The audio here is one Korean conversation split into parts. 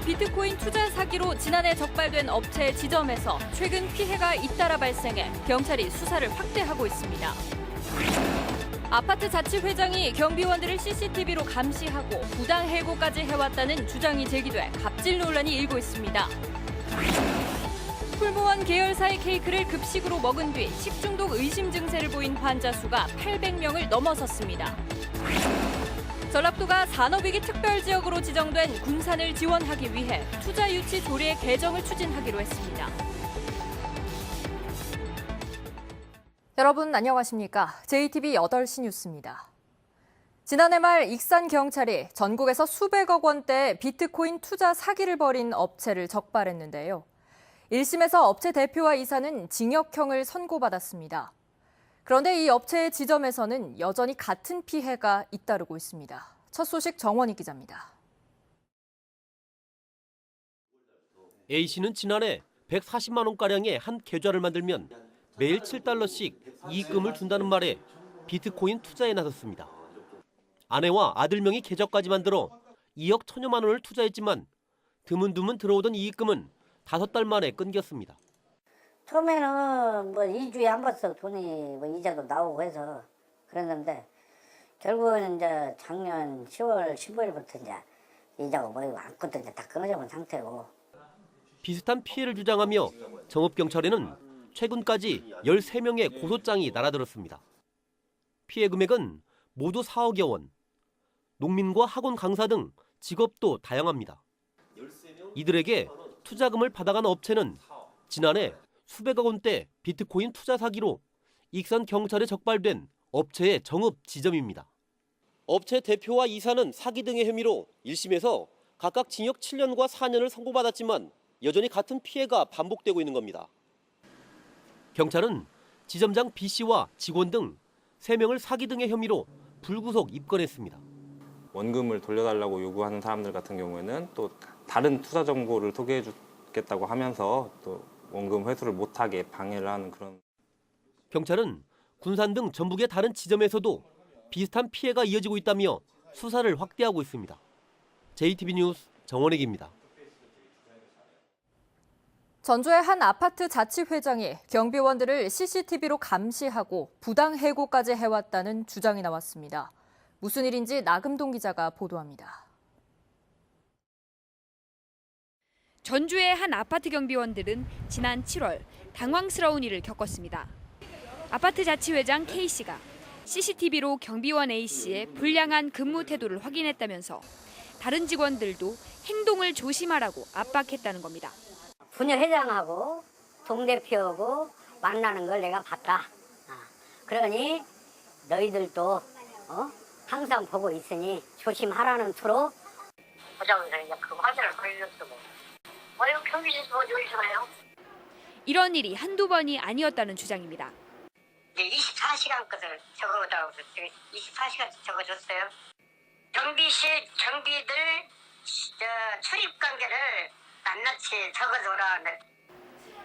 비트코인 투자 사기로 지난해 적발된 업체 지점에서 최근 피해가 잇따라 발생해 경찰이 수사를 확대하고 있습니다. 아파트 자치회장이 경비원들을 CCTV로 감시하고 부당 해고까지 해왔다는 주장이 제기돼 갑질 논란이 일고 있습니다. 풀무원 계열사의 케이크를 급식으로 먹은 뒤 식중독 의심 증세를 보인 환자 수가 800명을 넘어섰습니다. 전라도가 산업위기 특별지역으로 지정된 군산을 지원하기 위해 투자 유치 조례 개정을 추진하기로 했습니다. 여러분 안녕하십니까? JTB 8시 뉴스입니다. 지난해 말 익산경찰이 전국에서 수백억 원대 비트코인 투자 사기를 벌인 업체를 적발했는데요. 1심에서 업체 대표와 이사는 징역형을 선고받았습니다. 그런데 이 업체의 지점에서는 여전히 같은 피해가 잇따르고 있습니다. 첫 소식 정원희 기자입니다. A씨는 지난해 140만 원가량의 한 계좌를 만들면 매일 7달러씩 이익금을 준다는 말에 비트코인 투자에 나섰습니다. 아내와 아들 명의 계좌까지 만들어 2억 1천여만 원을 투자했지만 드문드문 들어오던 이익금은 5달 만에 끊겼습니다. 처음에는 뭐 2주에 한 번씩 돈이 뭐 이자도 나오고 해서 그랬는데 결국은 이제 작년 10월 15일부터 이제 이자가 모이고 아무것도 이제 다 끊어져 본 상태고. 비슷한 피해를 주장하며 정읍경찰에는 최근까지 13명의 고소장이 날아들었습니다. 피해 금액은 모두 4억여 원. 농민과 학원 강사 등 직업도 다양합니다. 이들에게 투자금을 받아간 업체는 지난해 수백억 원대 비트코인 투자 사기로 익산 경찰에 적발된 업체의 정읍 지점입니다. 업체 대표와 이사는 사기 등의 혐의로 1심에서 각각 징역 7년과 4년을 선고받았지만 여전히 같은 피해가 반복되고 있는 겁니다. 경찰은 지점장 B씨와 직원 등 3명을 사기 등의 혐의로 불구속 입건했습니다. 원금을 돌려달라고 요구하는 사람들 같은 경우에는 또 다른 투자 정보를 소개해 주겠다고 하면서 또 원금 회수를 못하게 방해를 하는 그런. 경찰은 군산 등 전북의 다른 지점에서도 비슷한 피해가 이어지고 있다며 수사를 확대하고 있습니다. JTB 뉴스 정원익입니다. 전주의 한 아파트 자치회장이 경비원들을 CCTV로 감시하고 부당 해고까지 해왔다는 주장이 나왔습니다. 무슨 일인지 나금동 기자가 보도합니다. 전주의 한 아파트 경비원들은 지난 7월 당황스러운 일을 겪었습니다. 아파트 자치회장 K씨가 CCTV로 경비원 A씨의 불량한 근무 태도를 확인했다면서 다른 직원들도 행동을 조심하라고 압박했다는 겁니다. 분녀회장하고 동대표하고 만나는 걸 내가 봤다. 그러니 너희들도 항상 보고 있으니 조심하라는 투로 부장들이 이제 그 화제를 걸렸어. 뭐요? 경비실에서 뭐 조심해요? 이런 일이 한두 번이 아니었다는 주장입니다. 이제 24시간 것을 적어달라고 24시간 적어줬어요. 경비실 경비들 출입 관계를 낱낱이 적어줘라.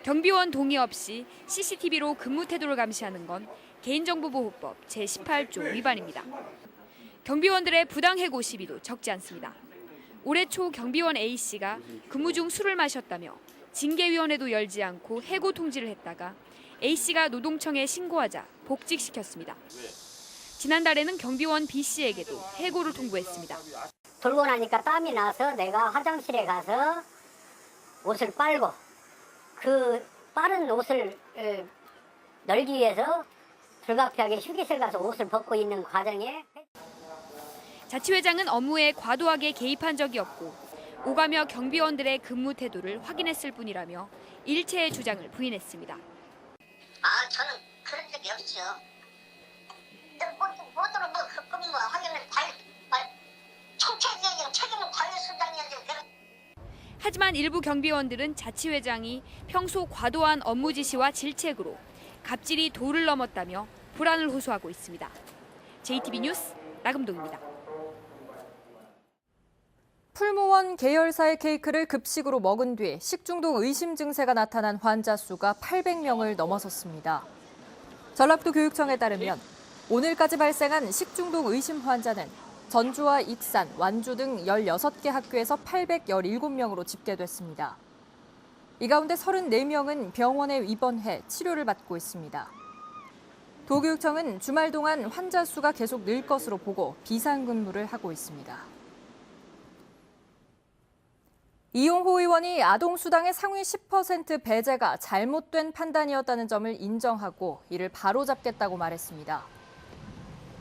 경비원 동의 없이 CCTV로 근무 태도를 감시하는 건 개인정보보호법 제18조 위반입니다. 경비원들의 부당 해고 시비도 적지 않습니다. 올해 초 경비원 A씨가 근무 중 술을 마셨다며 징계위원회도 열지 않고 해고 통지를 했다가 A씨가 노동청에 신고하자 복직시켰습니다. 지난달에는 경비원 B씨에게도 해고를 통보했습니다. 돌고 나니까 땀이 나서 내가 화장실에 가서 옷을 빨고 그 빠른 옷을 널기 위해서 불가피하게 휴게실 가서 옷을 벗고 있는 과정에 자치회장은 업무에 과도하게 개입한 적이 없고 오가며 경비원들의 근무 태도를 확인했을 뿐이라며 일체의 주장을 부인했습니다. 저는 그런 적이 없죠. 뭐더러 근무 확인을 총책이야 책임은 관리소장이야지. 하지만 일부 경비원들은 자치회장이 평소 과도한 업무 지시와 질책으로 갑질이 도를 넘었다며 불안을 호소하고 있습니다. JTB 뉴스 나금동입니다. 풀무원 계열사의 케이크를 급식으로 먹은 뒤 식중독 의심 증세가 나타난 환자 수가 800명을 넘어섰습니다. 전라도 교육청에 따르면 오늘까지 발생한 식중독 의심 환자는 전주와 익산, 완주 등 16개 학교에서 817명으로 집계됐습니다. 이 가운데 34명은 병원에 입원해 치료를 받고 있습니다. 도교육청은 주말 동안 환자 수가 계속 늘 것으로 보고 비상근무를 하고 있습니다. 이용호 의원이 아동수당의 상위 10% 배제가 잘못된 판단이었다는 점을 인정하고 이를 바로잡겠다고 말했습니다.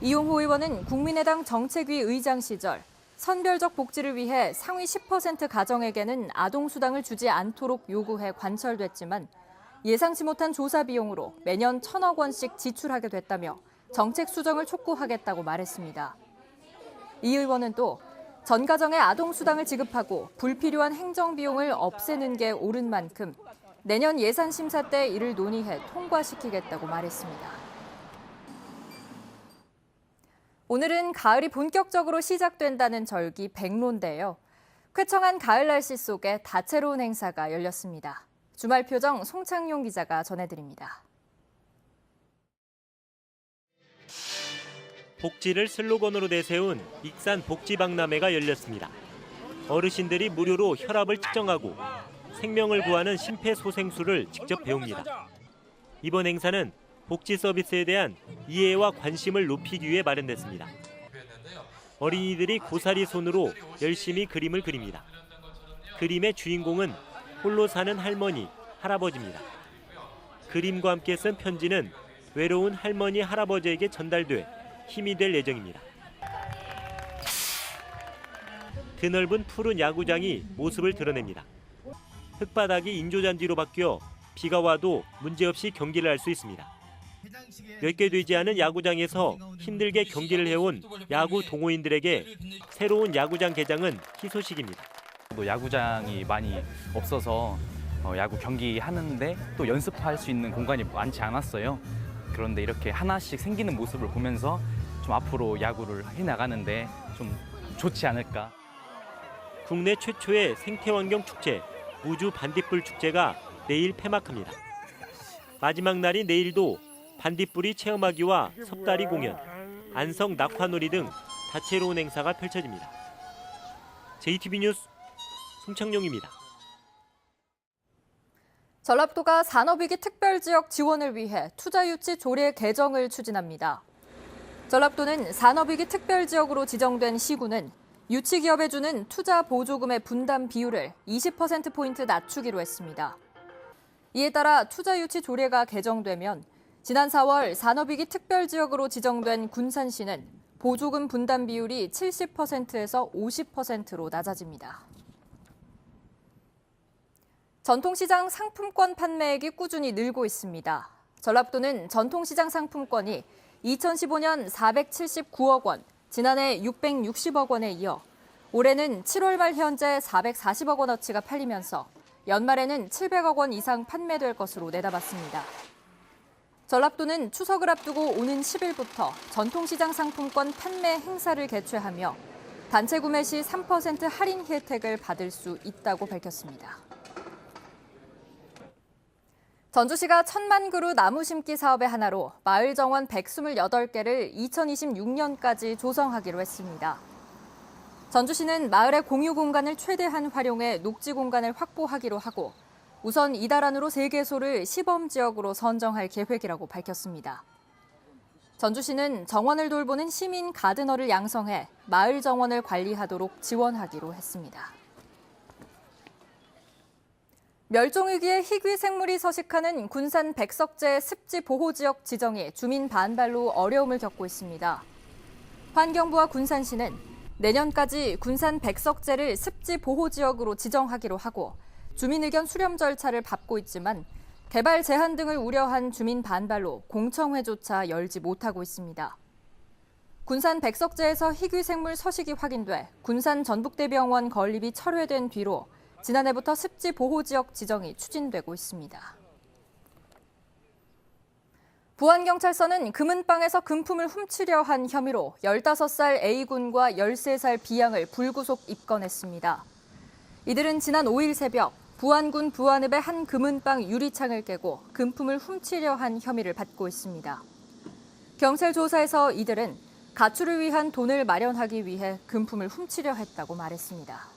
이용호 의원은 국민의당 정책위 의장 시절 선별적 복지를 위해 상위 10% 가정에게는 아동수당을 주지 않도록 요구해 관철됐지만 예상치 못한 조사 비용으로 매년 1,000억 원씩 지출하게 됐다며 정책 수정을 촉구하겠다고 말했습니다. 이 의원은 또 전 가정에 아동수당을 지급하고 불필요한 행정비용을 없애는 게 옳은 만큼 내년 예산심사 때 이를 논의해 통과시키겠다고 말했습니다. 오늘은 가을이 본격적으로 시작된다는 절기 백론데요. 쾌청한 가을 날씨 속에 다채로운 행사가 열렸습니다. 주말 표정 송창용 기자가 전해드립니다. 복지를 슬로건으로 내세운 익산 복지박람회가 열렸습니다. 어르신들이 무료로 혈압을 측정하고 생명을 구하는 심폐소생술을 직접 배웁니다. 이번 행사는 복지 서비스에 대한 이해와 관심을 높이기 위해 마련됐습니다. 어린이들이 고사리 손으로 열심히 그림을 그립니다. 그림의 주인공은 홀로 사는 할머니, 할아버지입니다. 그림과 함께 쓴 편지는 외로운 할머니, 할아버지에게 전달돼 힘이 될 예정입니다. 드넓은 푸른 야구장이 모습을 드러냅니다. 흙바닥이 인조잔디로 바뀌어 비가 와도 문제없이 경기를 할 수 있습니다. 몇 개 되지 않은 야구장에서 힘들게 경기를 해온 야구 동호인들에게 새로운 야구장 개장은 희소식입니다. 야구장이 많이 없어서 야구 경기 하는데 또 연습할 수 있는 공간이 많지 않았어요. 그런데 이렇게 하나씩 생기는 모습을 보면서 좀 앞으로 야구를 해나가는데 좀 좋지 않을까. 국내 최초의 생태환경 축제, 우주 반딧불 축제가 내일 폐막합니다. 마지막 날인 내일도 반딧불이 체험하기와 섭다리 공연, 안성 낙화놀이 등 다채로운 행사가 펼쳐집니다. JTB 뉴스 송창용입니다. 전라도가 산업위기 특별지역 지원을 위해 투자유치 조례 개정을 추진합니다. 전라도는 산업위기 특별지역으로 지정된 시군은 유치기업에 주는 투자 보조금의 분담 비율을 20%포인트 낮추기로 했습니다. 이에 따라 투자유치 조례가 개정되면 지난 4월 산업위기 특별지역으로 지정된 군산시는 보조금 분담 비율이 70%에서 50%로 낮아집니다. 전통시장 상품권 판매액이 꾸준히 늘고 있습니다. 전라도는 전통시장 상품권이 2015년 479억 원, 지난해 660억 원에 이어 올해는 7월 말 현재 440억 원어치가 팔리면서 연말에는 700억 원 이상 판매될 것으로 내다봤습니다. 전라도는 추석을 앞두고 오는 10일부터 전통시장 상품권 판매 행사를 개최하며 단체 구매 시 3% 할인 혜택을 받을 수 있다고 밝혔습니다. 전주시가 1,000만 그루 나무 심기 사업의 하나로 마을 정원 128개를 2026년까지 조성하기로 했습니다. 전주시는 마을의 공유 공간을 최대한 활용해 녹지 공간을 확보하기로 하고 우선 이달 안으로 3개소를 시범 지역으로 선정할 계획이라고 밝혔습니다. 전주시는 정원을 돌보는 시민 가드너를 양성해 마을 정원을 관리하도록 지원하기로 했습니다. 멸종위기의 희귀 생물이 서식하는 군산 백석제 습지보호지역 지정이 주민 반발로 어려움을 겪고 있습니다. 환경부와 군산시는 내년까지 군산 백석제를 습지보호지역으로 지정하기로 하고 주민 의견 수렴 절차를 밟고 있지만 개발 제한 등을 우려한 주민 반발로 공청회조차 열지 못하고 있습니다. 군산 백석제에서 희귀 생물 서식이 확인돼 군산 전북대병원 건립이 철회된 뒤로 지난해부터 습지보호지역 지정이 추진되고 있습니다. 부안경찰서는 금은방에서 금품을 훔치려 한 혐의로 15살 A군과 13살 B양을 불구속 입건했습니다. 이들은 지난 5일 새벽 부안군 부안읍의 한 금은방 유리창을 깨고 금품을 훔치려 한 혐의를 받고 있습니다. 경찰 조사에서 이들은 가출을 위한 돈을 마련하기 위해 금품을 훔치려 했다고 말했습니다.